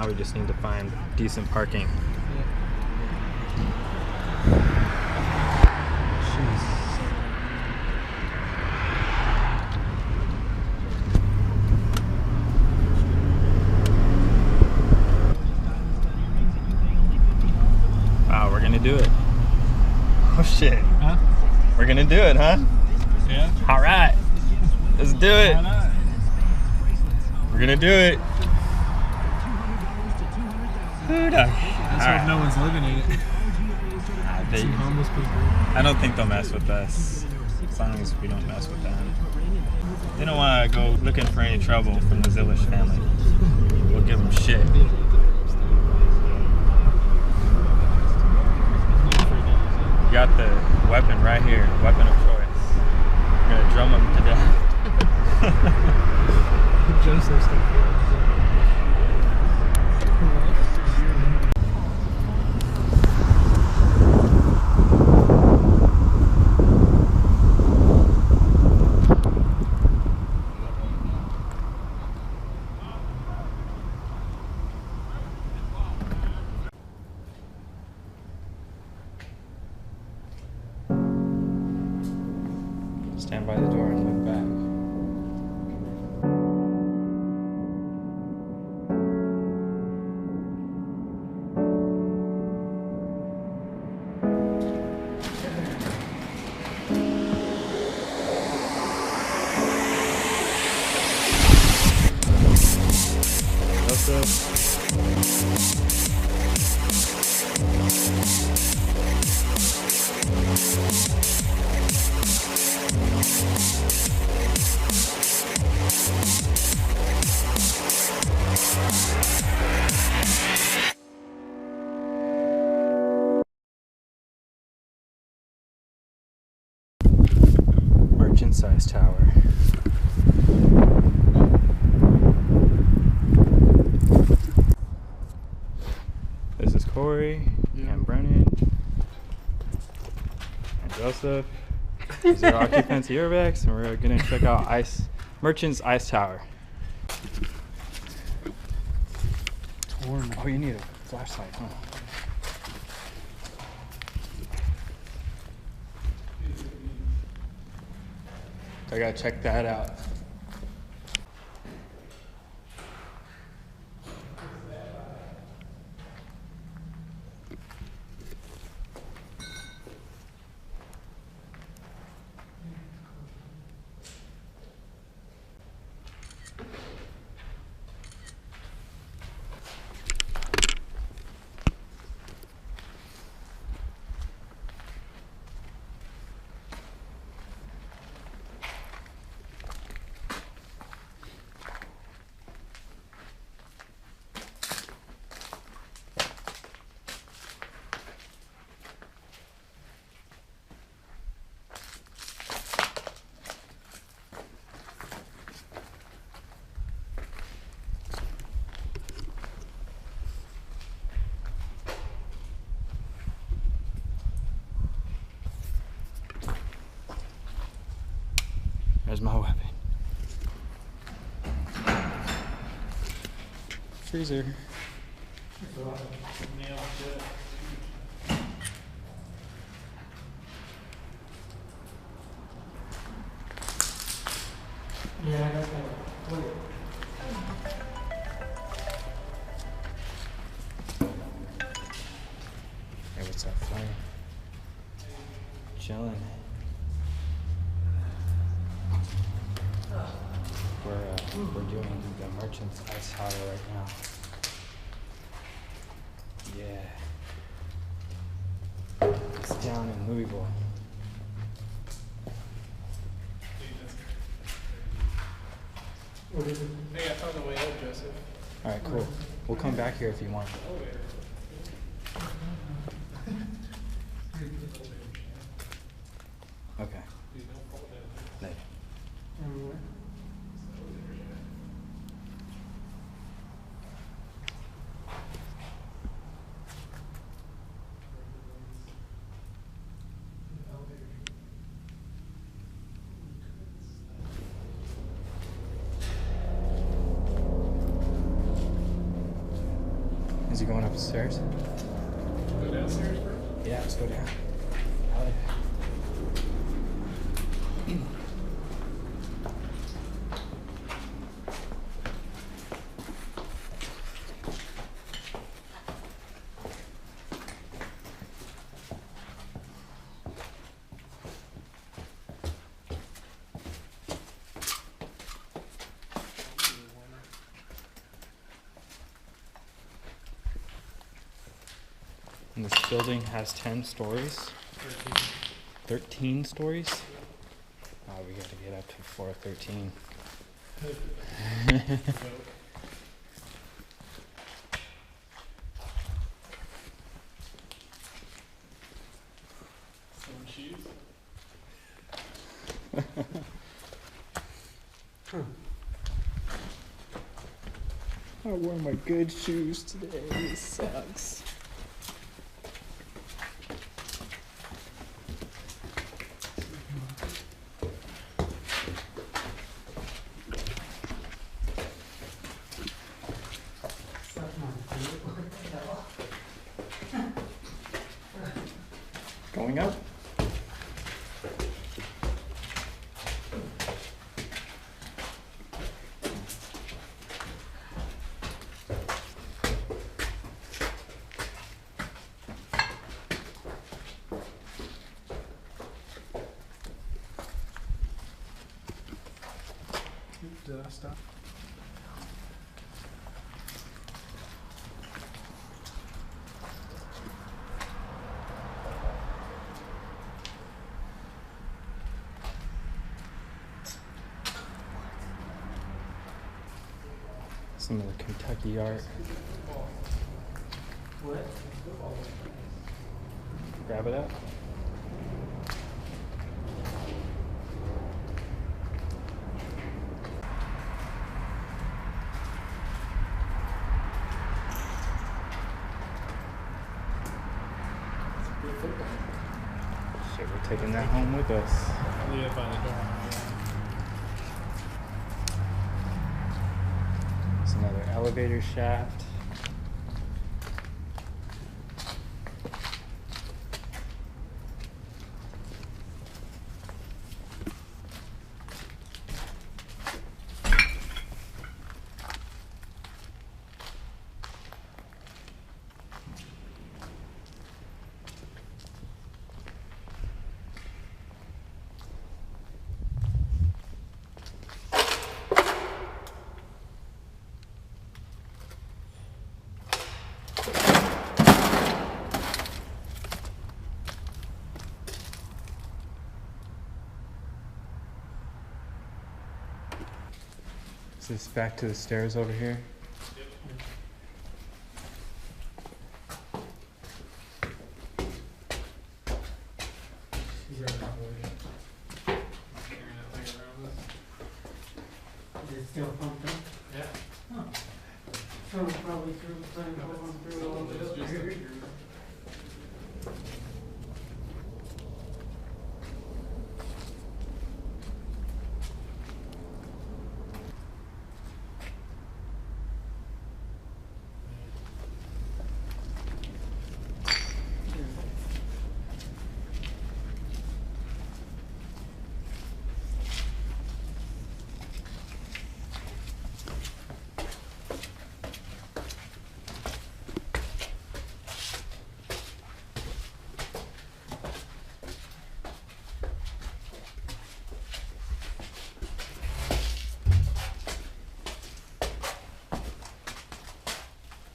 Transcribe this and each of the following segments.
we just need to find decent parking. Wow, we're gonna do it. Oh shit. Huh? We're gonna do it, huh? Yeah. All right. Let's do it. Why not? We're gonna do it. Let's hope no one's living in it. Some homeless people. I don't think they'll mess with us, as long as we don't mess with them. They don't want to go looking for any trouble from the Zillish family. We'll give them shit. You got the weapon right here, weapon of choice. We're gonna drum them to death. Joseph's Stand by the door and look back. Merchant size tower. This is Corey and Brennan and Joseph. These are occupancy airbags, and we're gonna check out Merchant's Ice Tower. Oh, you need a flashlight, huh? I gotta check that out. There's my weapon. Freezer. Yeah, that's wait. Hey, what's up, Flame? Chilling. We're doing the Merchant's Ice Tower right now. Yeah. It's down in Louisville. Hey, I found the way up, Joseph. Alright, cool. We'll come back here if you want. Okay. Later. Is he going up the stairs? Go downstairs first? Yeah, let's go down. And this building has 10 stories. 13 stories? Oh, we gotta get up to floor 13. Some shoes? I wore my good shoes today. This sucks. Going up. Did I stop? Some of the Kentucky art. What? Grab it up. Shit, we're taking that home with us. Leave it by the door. It's another elevator shaft. Is this back to the stairs over here? Is there a couple of carrying that thing around with us? Is it still pumped up? Yeah. Huh. So probably through all It's this. just a screw.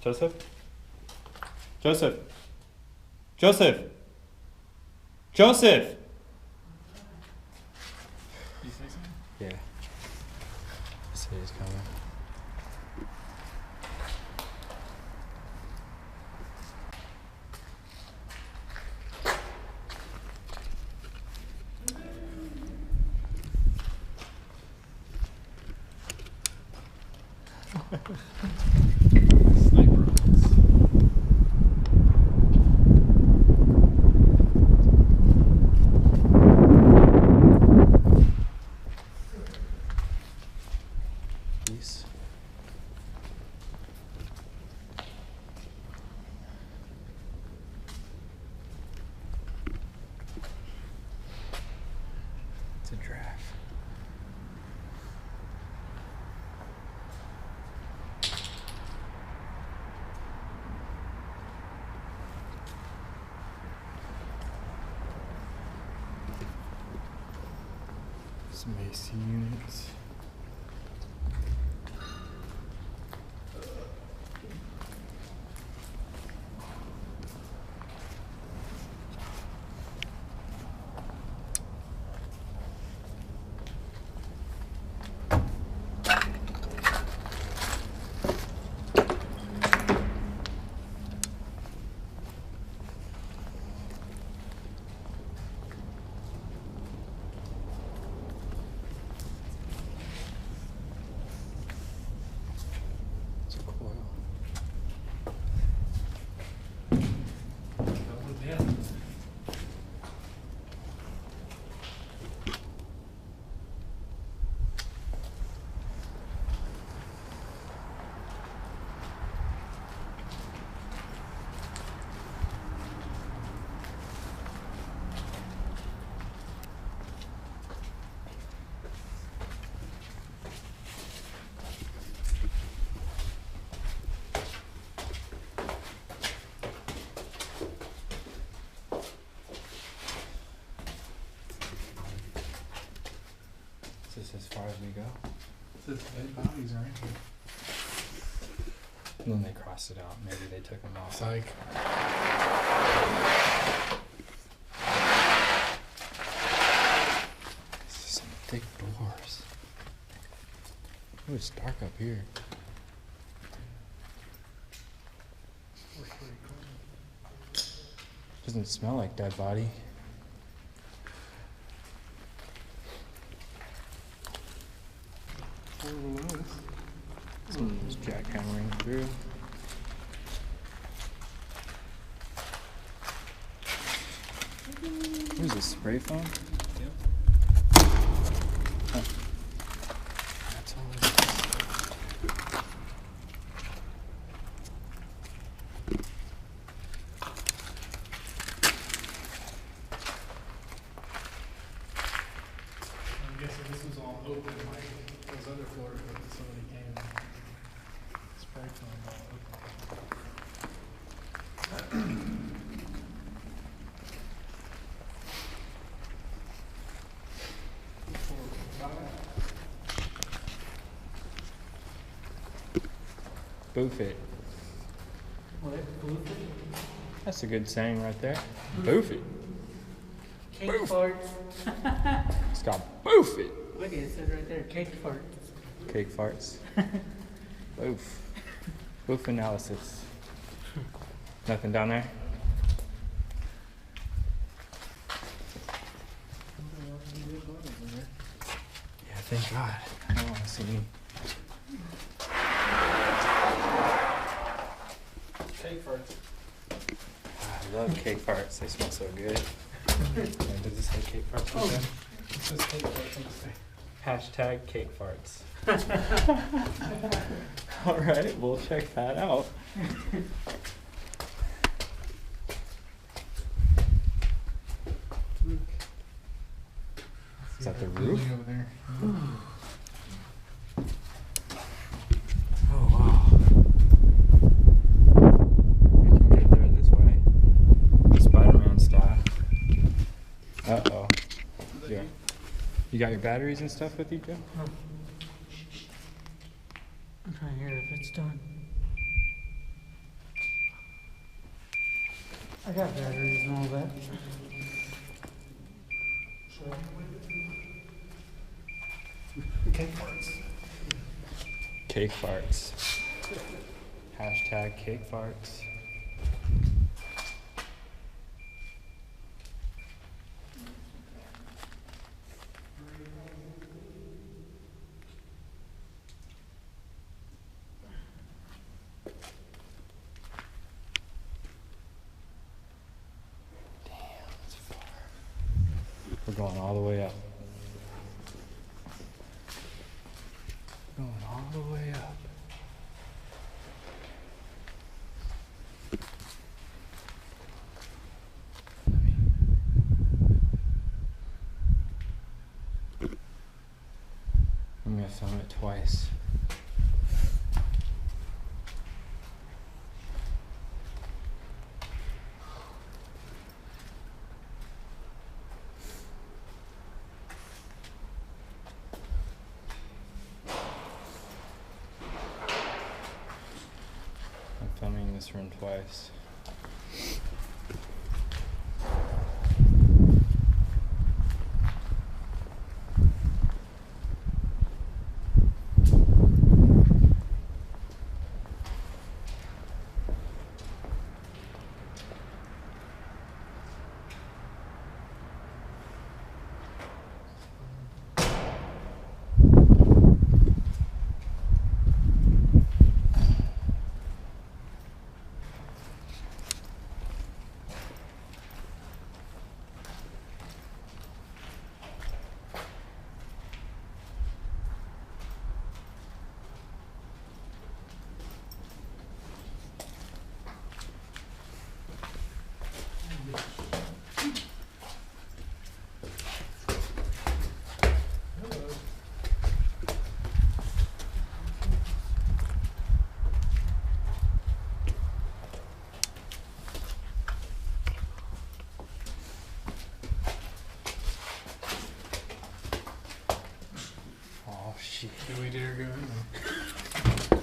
Joseph? Joseph? Joseph? Joseph! You say something? Yeah. I see he's coming. Sniper rounds. Peace. a giraffe. Some AC units. Is this as far as we go? It says dead bodies are in here. And then they crossed it out. Maybe they took them off. Psych. Some thick doors. Oh, it's dark up here. Doesn't smell like dead body. Someone's jackhammering through. What is this, spray foam? Yep. Huh. That's all it is. I'm guessing this was all open like those other floors, but somebody came and sprayed foam all Boof it. What? Boof it? That's a good saying right there. Boof it. Cake Boof. farts. It's got boof it. Look, it said right there, cake farts. Cake farts. Boof. Boof analysis. Nothing down there? Yeah, thank God. I don't want to see any. cake farts. I love cake farts. They smell so good. Does this say cake farts? Oh. It says cake farts on the side. Hashtag cake farts. All right, we'll check that out. Is that the roof? Building over there. Oh, wow. We can get there this way. Spider-Man style. Uh-oh. Yeah. You got your batteries and stuff with you, Joe? No. I'm trying to hear if it's done. I got batteries and all that. Cake farts. Cake farts. Hashtag cake farts. We're going all the way up. Going all the way up. I'm gonna film it twice. I'm filming this room twice. Oh shit. Do we dare go in there?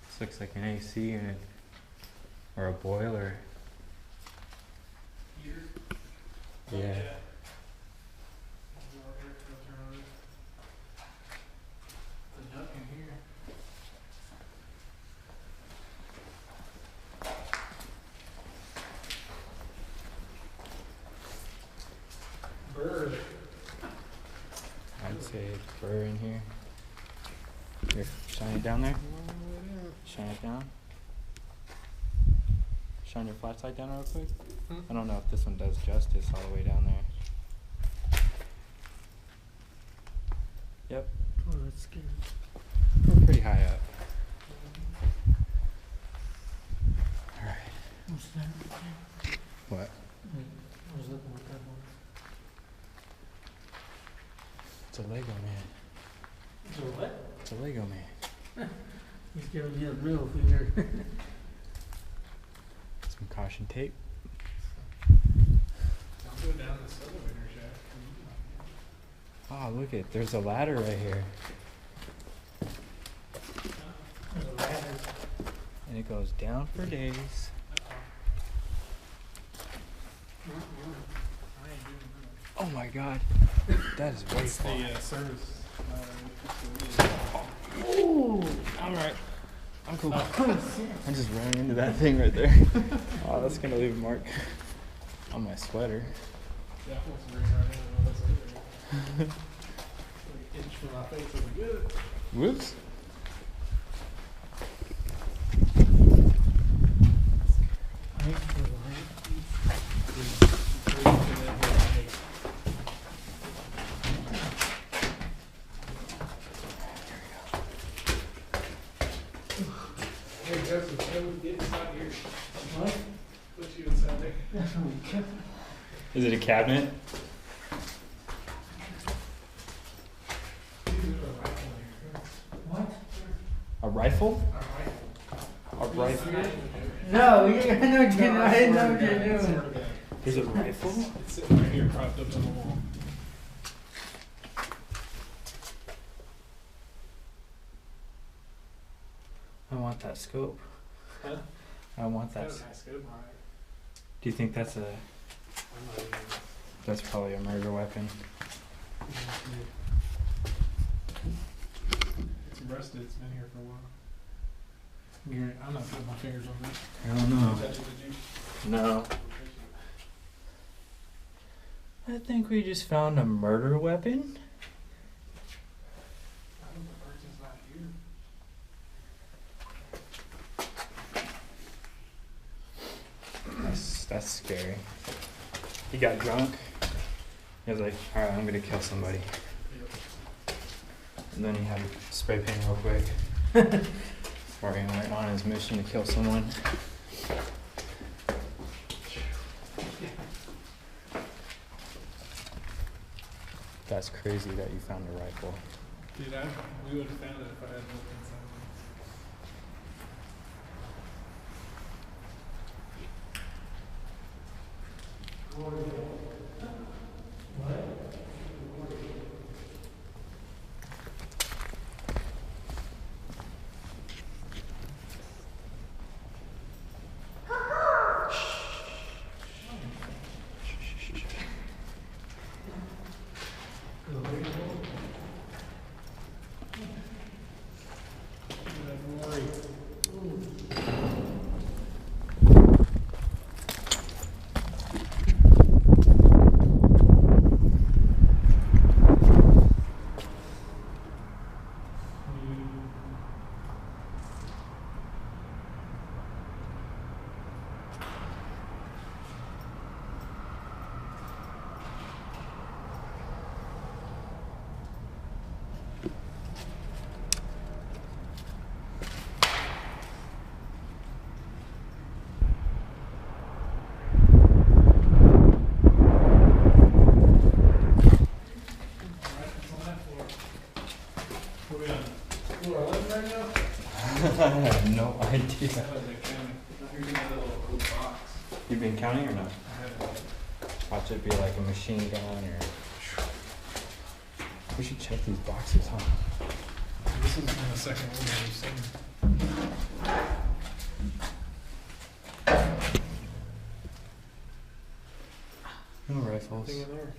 This looks like an AC unit or a boiler. Heater? Yeah. Water, the duck in here. Bird. I'd say fur in here. Here, shine it down there. Shine it down. Shine your flashlight down real quick. I don't know if this one does justice all the way down there. Yep, Oh, that's scary. we're pretty high up. Alright. What's that? What? Wait, I was looking at that one. It's a Lego man. So what? It's a Lego man. He's giving me a middle finger. Some caution tape. Don't go down this elevator shaft. Oh, look it. There's a ladder right here. There's a ladder. And it goes down for days. I ain't doing that. Oh my god. That is way It's far. the service. Ooh! Alright. I'm cool. Oh, I just ran into that thing right there. Oh, that's gonna leave a mark on my sweater. Yeah, I was bringing right in this elevator. Like an inch from my face, was good. Whoops. I ain't feel right. Hey, Joseph, come get inside here. What? Put you inside there. That's what we kept. Is it a cabinet? Dude, there's a rifle here. What? A rifle? A rifle. A rifle? No, I know what you're doing. I didn't know what you're doing. There's a rifle? It's sitting right here, propped up on the wall. I want that scope. Huh? I want that. That's a nice scope, alright. Do you think that's a? I'm not even. That's probably a murder weapon. It's rusted. It's been here for a while. I'm not putting my fingers on this. I don't know. Touch it, did you? No. I think we just found a murder weapon. I hope the person's not here. That's scary. He got drunk. He was like, all right, I'm gonna kill somebody. And then he had to spray paint real quick. Before he went on his mission to kill someone. That's crazy that you found a rifle. Dude, we would have found it if I had looked inside. I have no idea. You've been counting or not? Watch it be like a machine gun or... We should check these boxes, huh? This is the second one that we've seen. No rifles. Nothing in there.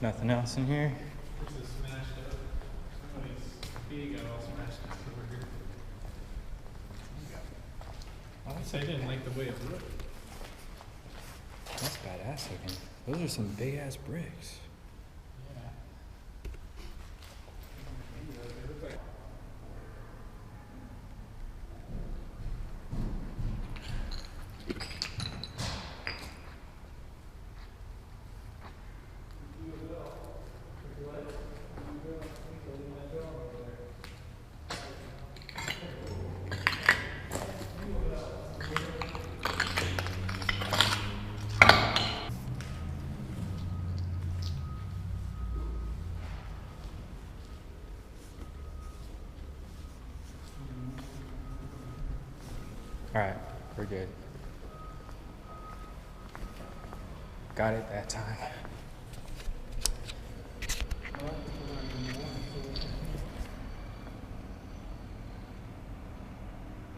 Nothing else in here? This is smashed up. Somebody's feet got all smashed up over here. I would say I didn't like the way it looked. That's badass looking. Those are some big ass bricks. Yeah. They look like Alright, we're good. Got it that time.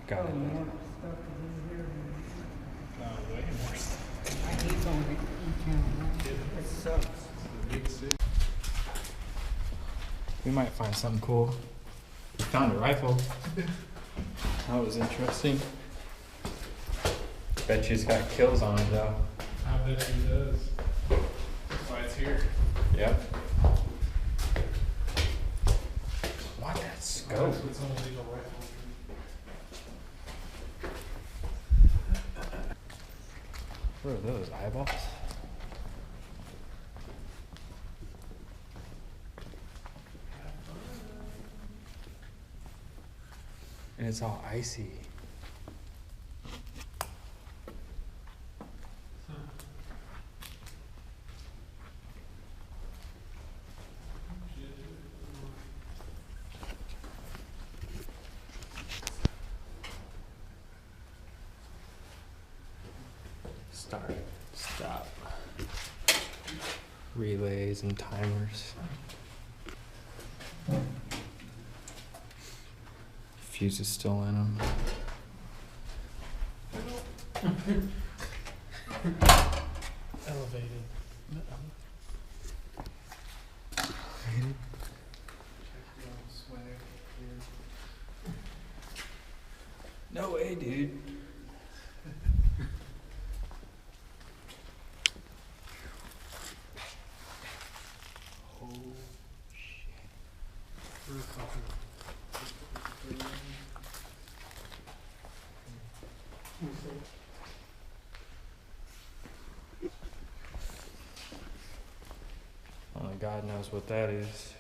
Got it. More stuff is in here. way more stuff. I hate going to each It sucks. The big city. We might find something cool. We found a rifle. That was interesting. Bet you it's got kills on it though. I bet he does. That's why it's here. Yep. What that scope? It's an illegal rifle. What are those, eyeballs? And it's all icy. Start, stop. Relays and timers. fuse is still in them. Elevated. No way, dude. Only God knows what that is. It's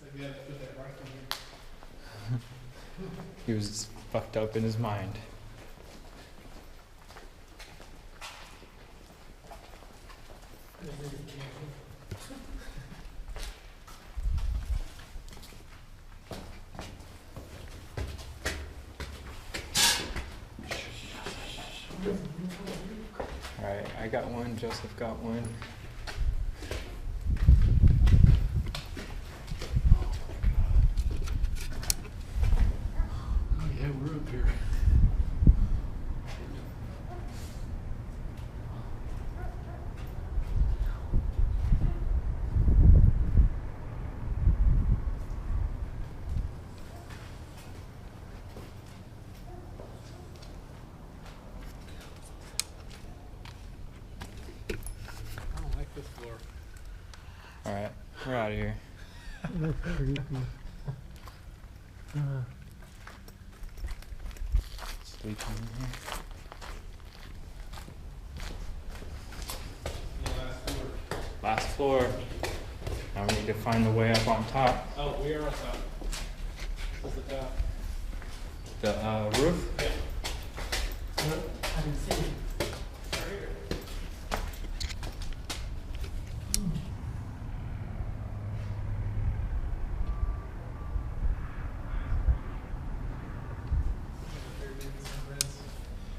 like we had to put that rock in here. He was fucked up in his mind. Alright, I got one, Joseph got one. Oh yeah, we're up here. I don't like this floor. Alright, we're out of here. That's creepy. Sleep in here. Last floor. Now we need to find the way up on top. Oh, we are on top. What's the top? The roof? Yeah. I can see. Right here.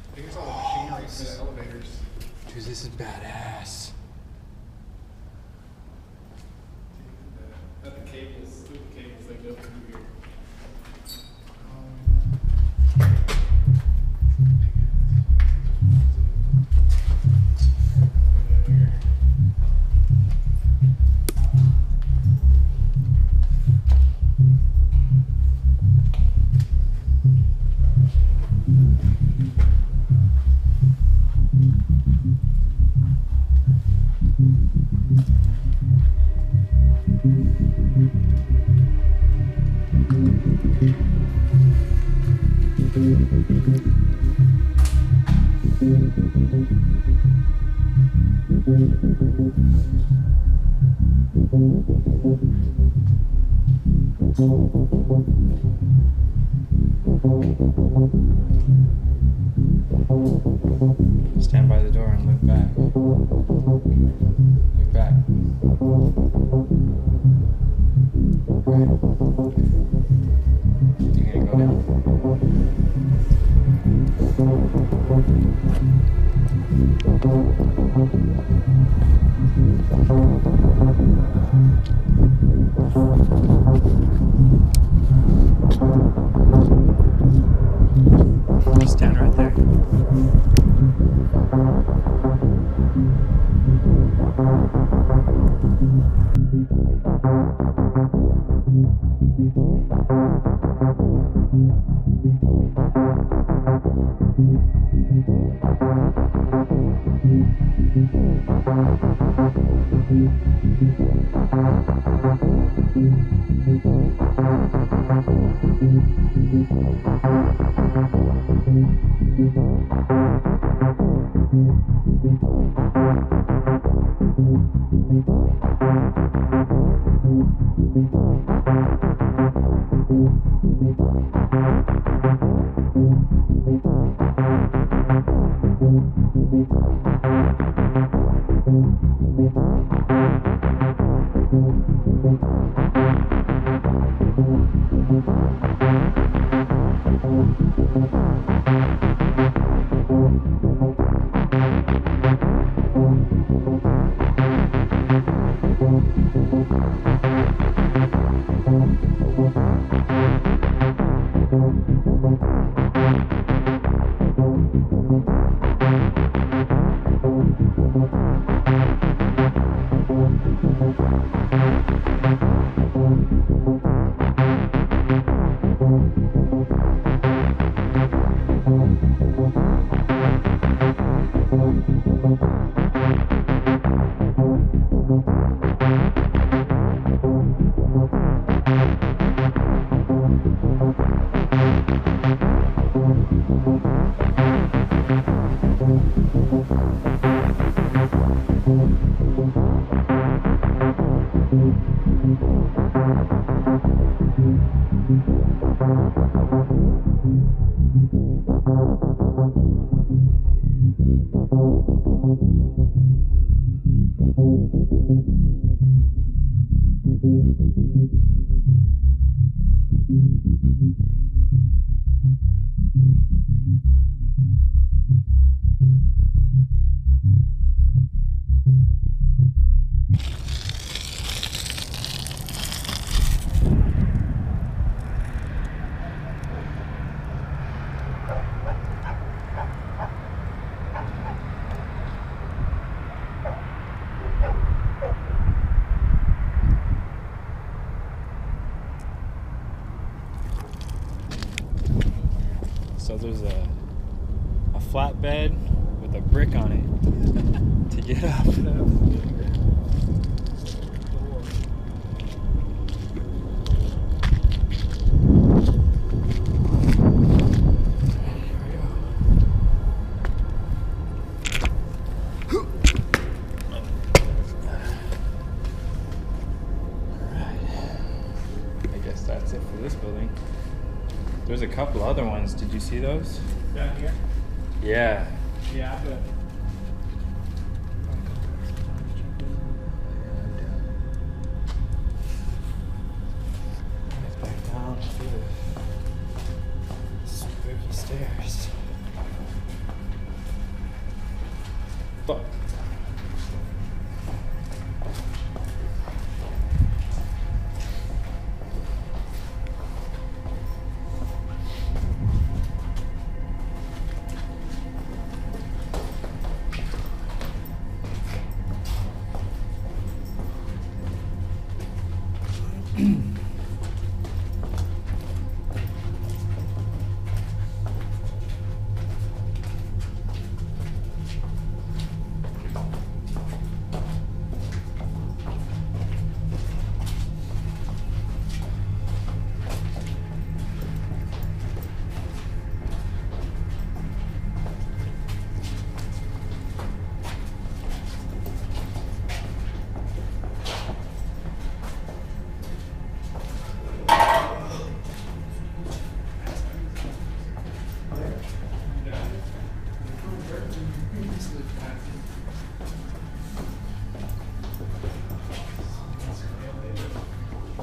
I think it's all the machinery for the elevators. Dude, this is badass. At the cables, through the cables, they go through here. Stand by the door and look back. Look back. Right. You gonna go down? Stand right there. So there's a flatbed with a brick on it to get up. That's it for this building. There's a couple other ones. Did you see those? Down here? Yeah. Yeah, but. It's back down to the spooky stairs. Fuck.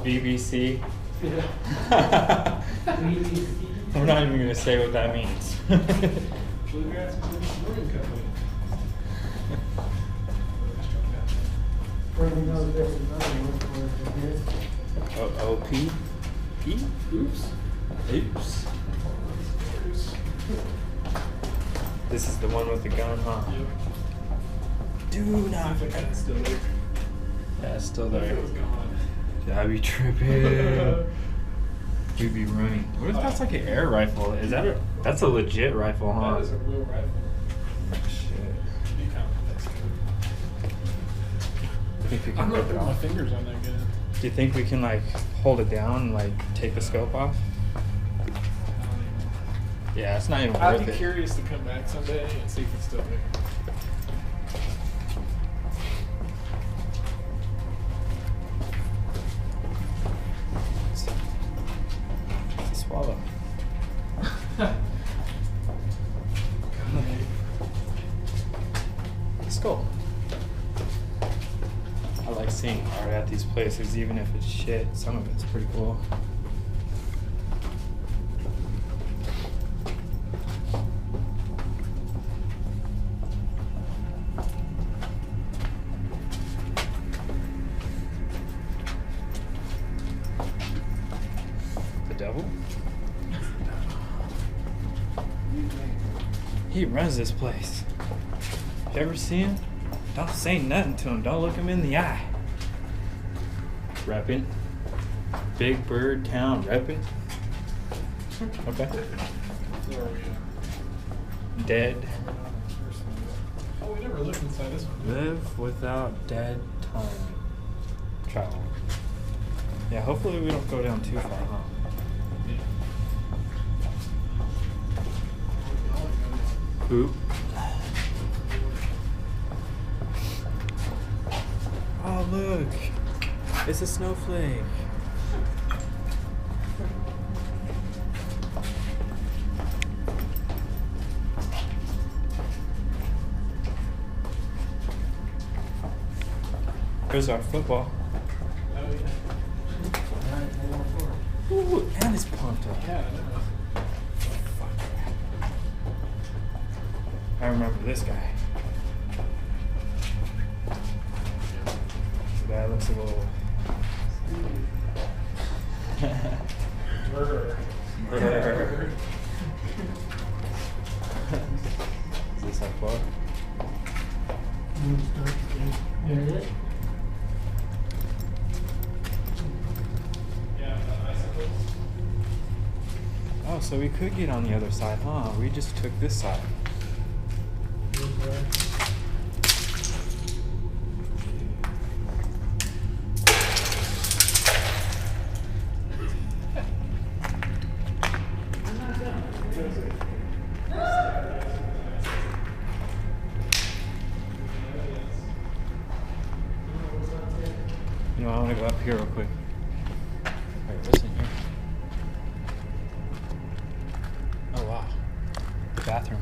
BBC. Yeah. I'm not even gonna say what that means. Bluegrass Brewing Company. Or we know there's another word for this. O-P? P? Oops. Oops. This is the one with the gun, huh? Yep. Dude, I think that's still there. yeah, it's still It there. was gone. That'd be tripping. You'd be running. What if that's like an air rifle? Is that a? That's a legit rifle, huh? That is a real rifle. Shit. Be kind of nice, too. I think we I'm can gonna rip it put my off. fingers on that gun. Do you think we can like hold it down and like take the scope off? I don't even know. Yeah, it's not even I'd worth be it. curious to come back someday and see if it's still there. It's a swallow. Let's go. I like seeing art at these places, even if it's shit. Some of it's pretty cool. The devil? He runs this place. You ever see him? Don't say nothing to him. Don't look him in the eye. Reppin'. Big Bird Town reppin'. Okay. Where are we at? Dead. Oh, we never looked inside this one. Live without dead time. Travel. Yeah, hopefully we don't go down too far, huh? Oop. Oh, look. It's a snowflake. There's our football. Ooh, and it's pumped up. Yeah, I know. I remember this guy. The guy looks a little. Murderer. Murderer. Is this our plug? Oh, so we could get on the other side, huh? We just took this side. You know, I want to go up here real quick. Wait, what's in here? Oh, wow. The bathroom.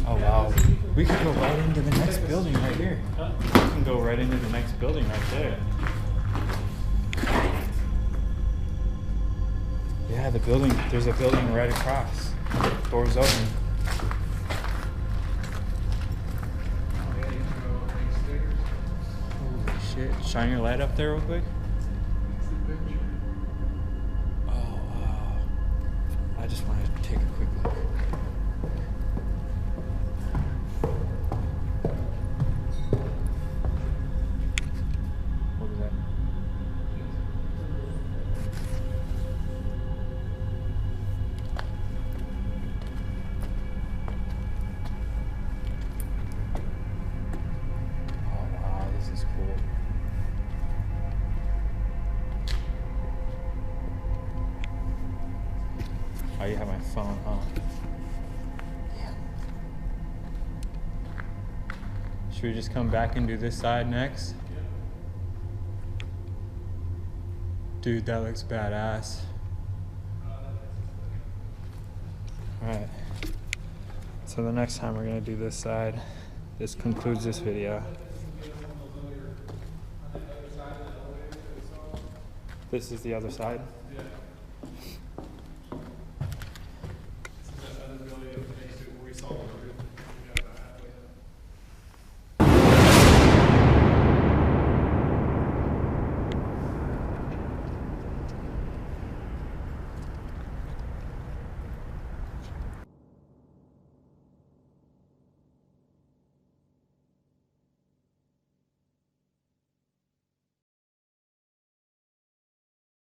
Oh, wow. We could go right into the next building right here. We can go right into the next building right there. Yeah, the building, there's a building right across. Doors open. Holy shit. Shine your light up there real quick. Oh, wow. I just want to take a quick look. What was that? Is cool. Oh, you have my phone, huh? Yeah. Should we just come back and do this side next? Dude, that looks badass. Alright. So the next time we're gonna do this side. This concludes this video. This is the other side.